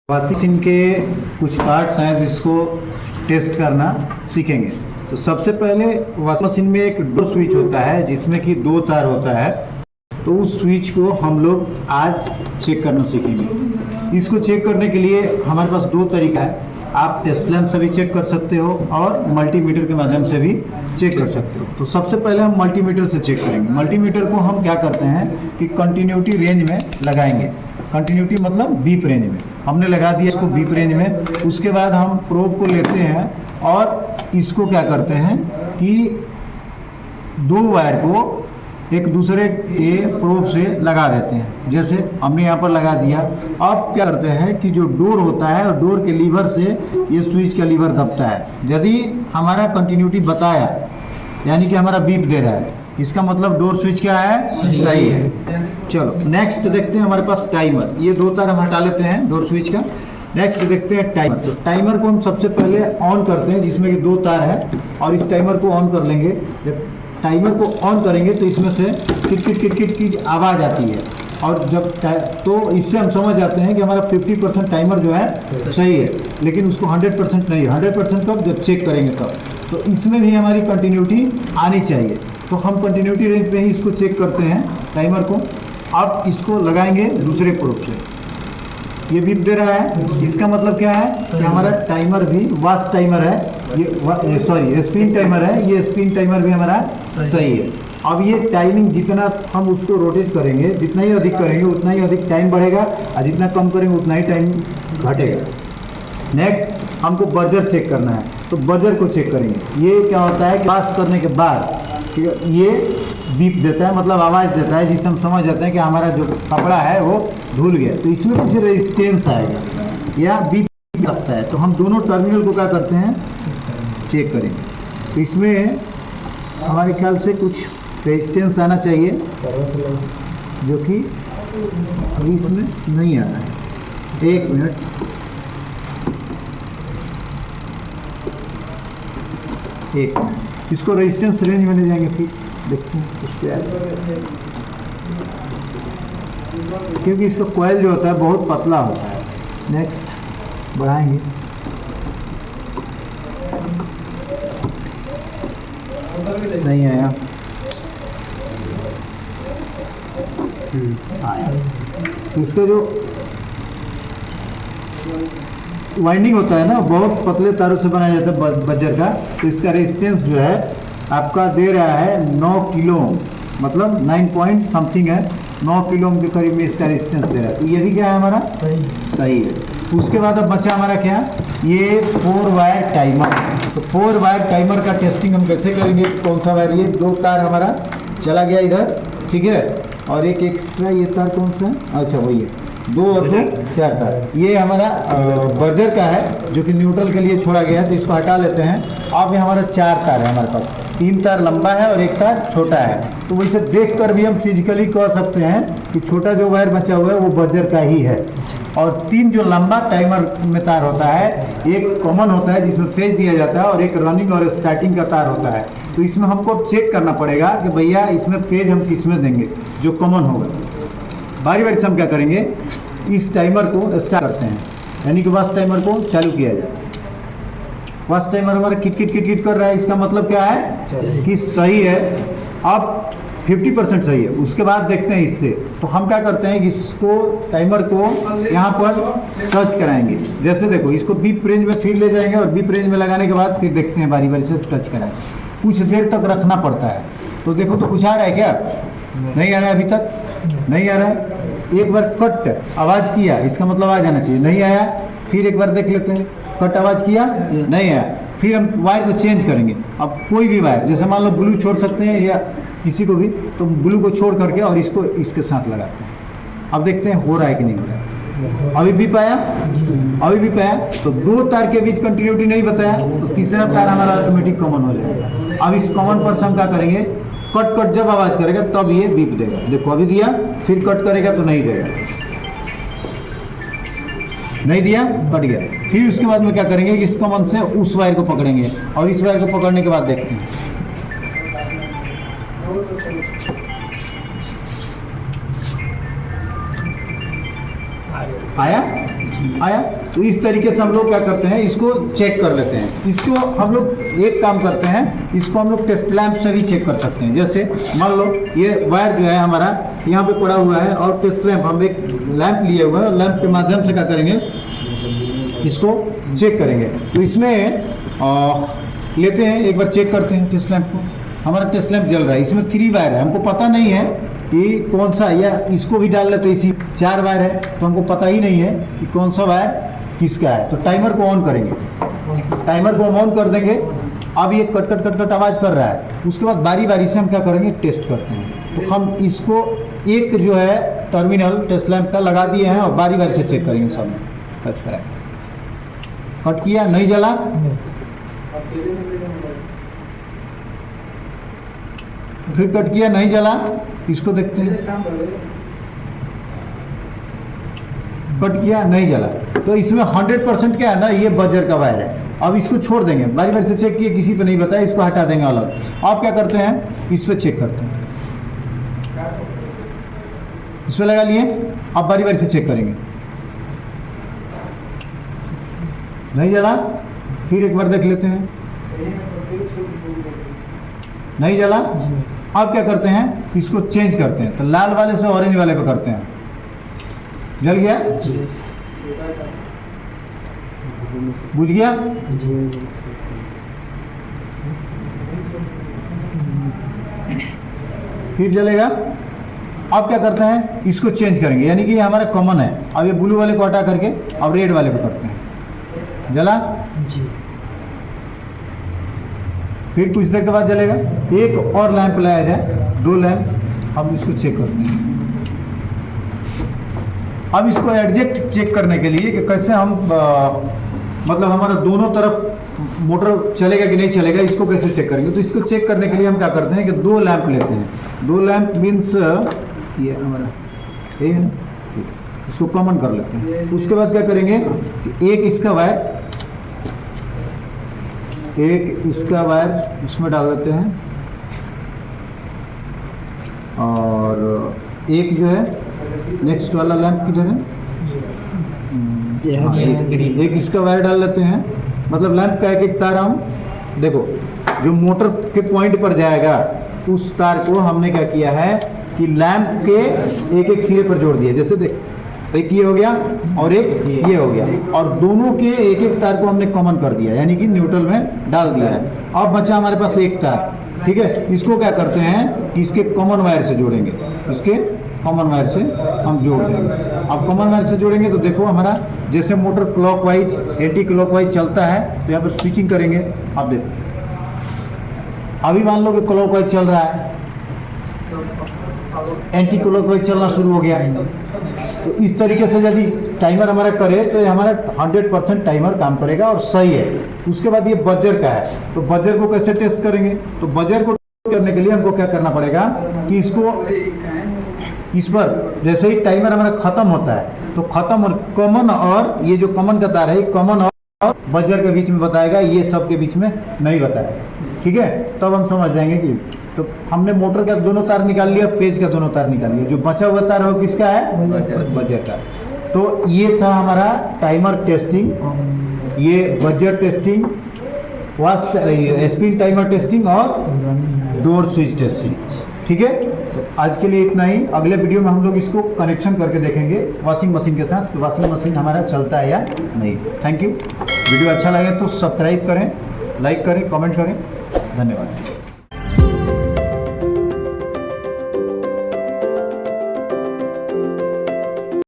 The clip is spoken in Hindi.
वॉशिंग मशीन के कुछ पार्ट्स हैं जिसको टेस्ट करना सीखेंगे। तो सबसे पहले वॉशिंग मशीन में एक डोर स्विच होता है जिसमें कि 2 तार होता है। तो उस स्विच को हम लोग आज चेक करना सीखेंगे। इसको चेक करने के लिए हमारे पास 2 तरीका है। आप टेस्ट लैंप से भी चेक कर सकते हो और मल्टीमीटर के माध्यम से भी चेक कर सकते हो। तो सबसे पहले हम मल्टीमीटर से चेक करेंगे। मल्टीमीटर को हम क्या करते हैं कि कंटिन्यूटी रेंज में लगाएंगे। कंटिन्यूटी मतलब बीप रेंज में हमने लगा दिया इसको बीप रेंज में। उसके बाद हम प्रोब को लेते हैं और इसको क्या करते हैं कि 2 वायर को एक दूसरे के प्रोब से लगा देते हैं। जैसे हमने यहाँ पर लगा दिया। अब क्या करते हैं कि जो डोर होता है और डोर के लीवर से ये स्विच का लीवर दबता है। यदि हमारा कंटिन्यूटी बताया यानी कि हमारा बीप दे रहा है, इसका मतलब डोर स्विच क्या है, सही है। चलो नेक्स्ट देखते हैं हमारे पास टाइमर। ये 2 तार हम हटा लेते हैं डोर स्विच का। नेक्स्ट देखते हैं टाइमर। तो टाइमर को हम सबसे पहले ऑन करते हैं जिसमें कि 2 तार है और इस टाइमर को ऑन कर लेंगे। जब टाइमर को ऑन करेंगे तो इसमें से किट किट किट किट की आवाज़ आती है और जब तो इससे हम समझ जाते हैं कि हमारा 50% टाइमर जो है सही है, लेकिन उसको 100% नहीं। 100% कब, जब चेक करेंगे तब। तो इसमें भी हमारी कंटिन्यूटी आनी चाहिए। तो हम कंटिन्यूटी रेंज पे ही इसको चेक करते हैं टाइमर को। अब इसको लगाएंगे दूसरे प्रोब से। ये बीप दे रहा है, इसका मतलब क्या है कि हमारा टाइमर भी वास्ट टाइमर है। ये सॉरी स्पिन टाइमर है। ये स्पिन टाइमर भी हमारा सही है। अब ये टाइमिंग जितना हम उसको रोटेट करेंगे, जितना ही अधिक करेंगे उतना ही अधिक टाइम बढ़ेगा और जितना कम करेंगे उतना ही टाइम घटेगा। नेक्स्ट हमको बजर चेक करना है। तो बजर को चेक करेंगे। ये क्या होता है कि पास करने के बाद ये बीप देता है, मतलब आवाज़ देता है, जिससे हम समझ जाते हैं कि हमारा जो कपड़ा है वो धुल गया। तो इसमें कुछ रेजिस्टेंस आएगा या बीप सकता है। तो हम दोनों टर्मिनल को क्या करते हैं, चेक करेंगे। तो इसमें हमारे ख्याल से कुछ रेजिस्टेंस आना चाहिए जो कि अभी इसमें नहीं आ रहा है। 1 मिनट। इसको रेजिस्टेंस रेंज में ले जाएंगे, फिर देखते हैं उस पर आएगा। क्योंकि इसका कॉइल जो होता है बहुत पतला होता है। नेक्स्ट बढ़ाएंगे। नहीं आया। आया। इसका जो वाइंडिंग होता है ना, बहुत पतले तारों से बनाया जाता है बजर का। तो इसका रेजिस्टेंस जो है आपका दे रहा है 9 किलो, मतलब 9 पॉइंट समथिंग है। 9 किलो के करीब में इसका रेजिस्टेंस दे रहा है। तो ये भी क्या है हमारा सही है। उसके बाद अब बचा हमारा क्या, ये 4 वायर टाइमर। तो 4 वायर टाइमर का टेस्टिंग हम कैसे करेंगे। कौन सा वायर, ये 2 तार हमारा चला गया इधर, ठीक है, और एक एक्स्ट्रा ये तार कौन सा है, अच्छा वही है, 2 और 2 4 तार। ये हमारा बजर का है जो कि न्यूट्रल के लिए छोड़ा गया है। तो इसको हटा लेते हैं। अब ये हमारा 4 तार है हमारे पास। 3 तार लंबा है और 1 तार छोटा है। तो वैसे देख कर भी हम फिजिकली कह सकते हैं कि छोटा जो वायर बचा हुआ है वो बजर का ही है। और 3 जो लंबा टाइमर में तार होता है, एक कॉमन होता है जिसमें फेज दिया जाता है और एक रनिंग और स्टार्टिंग का तार होता है। तो इसमें हमको चेक करना पड़ेगा कि भैया इसमें फेज हम किस में देंगे जो कॉमन होगा। बारी बारी से हम क्या करेंगे, इस टाइमर को स्टार्ट करते हैं, यानी कि वास्ट टाइमर को चालू किया जाए। वास्ट टाइमर हमारा किट किट किट किट कर रहा है। इसका मतलब क्या है कि सही है। अब 50% सही है। उसके बाद देखते हैं इससे। तो हम क्या करते हैं कि इसको टाइमर को यहाँ पर टच कराएंगे। जैसे देखो, इसको बीप रेंज में फिर ले जाएंगे और बीप रेंज में लगाने के बाद फिर देखते हैं बारी बारी से टच कराएंगे। कुछ देर तक रखना पड़ता है। तो देखो तो कुछ आ रहा है क्या, नहीं आ रहा है, अभी तक नहीं आ रहा है। एक बार कट आवाज़ किया, इसका मतलब आ जाना चाहिए, नहीं आया। फिर एक बार देख लेते हैं, कट आवाज़ किया, नहीं आया। फिर हम वायर को चेंज करेंगे। अब कोई भी वायर, जैसे मान लो ब्लू छोड़ सकते हैं या किसी को भी, तो ब्लू को छोड़ करके और इसको इसके साथ लगाते हैं। अब देखते हैं हो रहा है कि नहीं हो रहा है। अभी भी पाया, अभी भी पाया। तो 2 तार के बीच कंटिन्यूटी नहीं बताया, तो तीसरा तार हमारा ऑटोमेटिक कॉमन हो जाएगा। अब इस कॉमन पर हम क्या करेंगे, कट कट जब आवाज़ करेगा तब ये बीप देगा। देखो अभी दिया, फिर कट करेगा तो नहीं देगा, नहीं दिया, कट गया। फिर उसके बाद में क्या करेंगे कि इस कॉमन से उस वायर को पकड़ेंगे और इस वायर को पकड़ने के बाद देखते हैं। आया। आया। तो इस तरीके से हम लोग क्या करते हैं, इसको चेक कर लेते हैं। इसको हम लोग एक काम करते हैं, इसको हम लोग टेस्ट लैंप से भी चेक कर सकते हैं। जैसे मान लो ये वायर जो है हमारा यहाँ पे पड़ा हुआ है और टेस्ट लैंप, हम एक लैंप लिए हुए हैं, लैंप के माध्यम से क्या करेंगे, इसको चेक करेंगे। तो इसमें लेते हैं, एक बार चेक करते हैं टेस्ट लैंप को। हमारा टेस्ट लैंप जल रहा है, इसमें 3 वायर है, हमको पता नहीं है कि कौन सा, या इसको भी डाल लेते, इसी 4 वायर है तो हमको पता ही नहीं है कि कौन सा वायर किसका है। तो टाइमर को ऑन करेंगे, टाइमर को हम ऑन कर देंगे। अब ये कट कट कट कट आवाज़ कर रहा है, उसके बाद बारी बारी से हम क्या करेंगे, टेस्ट करते हैं। तो हम इसको एक जो है टर्मिनल टेस्ट लैंप का लगा दिए हैं और बारी बारी से चेक करेंगे। सब टच कराएं, कट किया, नहीं जला, फिर कट किया, नहीं जला, इसको देखते हैं, कट किया, नहीं जला। तो इसमें 100% क्या है ना, ये बजर का वायर है। अब इसको छोड़ देंगे, बारी बारी से चेक किए, किसी पे नहीं बताया, इसको हटा देंगे अलग। आप क्या करते हैं, इस पे चेक करते हैं, इस पे लगा लिए, अब बारी बारी से चेक करेंगे, नहीं जला, फिर एक बार देख लेते हैं, नहीं जला। अब क्या करते हैं, इसको चेंज करते हैं, तो लाल वाले से ऑरेंज वाले पे करते हैं, जल गया, बुझ गया, फिर जलेगा। अब क्या करते हैं, इसको चेंज करेंगे, यानी कि ये हमारा कॉमन है। अब ये ब्लू वाले को हटा करके अब रेड वाले पे करते हैं, जला जी, फिर कुछ देर के बाद जलेगा। एक और लैंप लाया जाए, 2 लैंप, हम इसको चेक करते हैं। अब इसको एडजस्ट चेक करने के लिए कि कैसे हम मतलब हमारा दोनों तरफ मोटर चलेगा कि नहीं चलेगा, इसको कैसे चेक करेंगे। तो इसको चेक करने के लिए हम क्या करते हैं कि 2 लैंप लेते हैं। 2 लैंप मीन्स ये हमारा ये है, इसको कॉमन कर लेते हैं। उसके बाद क्या करेंगे कि एक इसका वायर, एक इसका वायर इसमें डाल देते हैं, और एक जो है नेक्स्ट वाला लैंप किधर है, एक इसका वायर डाल लेते हैं। मतलब लैंप का एक एक तार हम देखो, जो मोटर के पॉइंट पर जाएगा उस तार को हमने क्या किया है कि लैंप के एक एक सिरे पर जोड़ दिया। जैसे देख, एक ये हो गया और एक ये हो गया, और दोनों के एक एक तार को हमने कॉमन कर दिया, यानी कि न्यूट्रल में डाल दिया है। अब बचा हमारे पास एक तार, ठीक है। इसको क्या करते हैं कि इसके कॉमन वायर से जोड़ेंगे, इसके कॉमन वायर से हम जोड़ देंगे। अब कॉमन वायर से जोड़ेंगे तो देखो हमारा जैसे मोटर क्लॉकवाइज एंटी क्लॉकवाइज चलता है, तो यहाँ पर स्विचिंग करेंगे। अब देखो, अभी मान लो कि क्लॉकवाइज चल रहा है, एंटी क्लॉकवाइज चलना शुरू हो गया। तो इस तरीके से यदि टाइमर हमारा करे तो ये हमारा 100% टाइमर काम करेगा और सही है। उसके बाद ये बजर का है, तो बजर को कैसे टेस्ट करेंगे। तो बजर को करने के लिए हमको क्या करना पड़ेगा कि इसको इस पर जैसे ही टाइमर हमारा खत्म होता है तो खत्म, और कॉमन और ये जो कॉमन का तार है, कॉमन और बजर के बीच में बताएगा, ये सब के बीच में नहीं बताएगा, ठीक है। तब हम समझ जाएंगे कि तो हमने मोटर का दोनों तार निकाल लिया, फेज का दोनों तार निकाल लिया, जो बचा हुआ तार है वो किसका है, बजर का। तो ये था हमारा टाइमर टेस्टिंग, ये buzzer testing, vast spin timer testing और डोर स्विच टेस्टिंग, ठीक है। तो आज के लिए इतना ही। अगले वीडियो में हम लोग इसको कनेक्शन करके देखेंगे वॉशिंग मशीन के साथ, तो वॉशिंग मशीन हमारा चलता है या नहीं। Thank you. वीडियो अच्छा लगे तो सब्सक्राइब करें, लाइक करें, कमेंट करें। धन्यवाद।